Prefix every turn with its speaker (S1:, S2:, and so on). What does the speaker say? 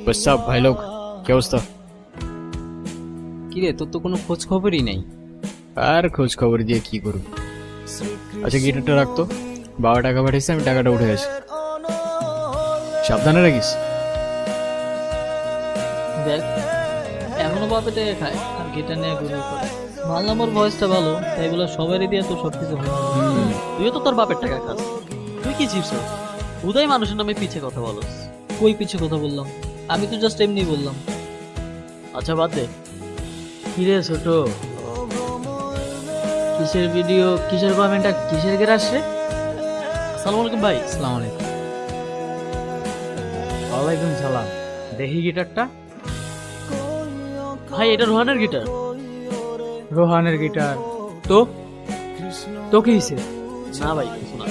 S1: WhatsApp ভাই লোক, কি অবস্থা? কিরে, তোর তো কোনো খোঁজ খবরই নাই। আর খোঁজ খবর দিয়ে কি করব? আচ্ছা গিটারটা রাখতো, বাবা টাকা পাঠিয়েছে, আমি টাকাটা উঠে আসি। সাবধানে রাখিস।
S2: দেখ, এমনও বাপে থেকে খায় আর গিটার নিয়ে ঘুরে করে। মানলাম ওর ভয়েসটা ভালো, তাই বলে সবারই দিয়ে তো সবকিছু হয় না। তুইও তো তোর বাপের টাকা খাস, তুই কি চিপস? উদয় মানুষের নামে পিছে কথা বলো। কই পিছে কথা বললাম? আমি তো জাস্ট এমনি বললাম। আচ্ছা বাদ দে।
S3: কিরে ছোট, কিসের ভিডিও, কিসের কমেন্ট আর কিসের গ্রাস রে?
S2: আসসালামু আলাইকুম ভাই।
S3: আসসালামু আলাইকুম। ওয়ালাইকুম সালাম। দেখি গিটারটা।
S2: ভাই এটা রোহানের গিটার।
S3: রোহানের গিটার? তো তো কি হয়েছে?
S2: না ভাই কিছু না।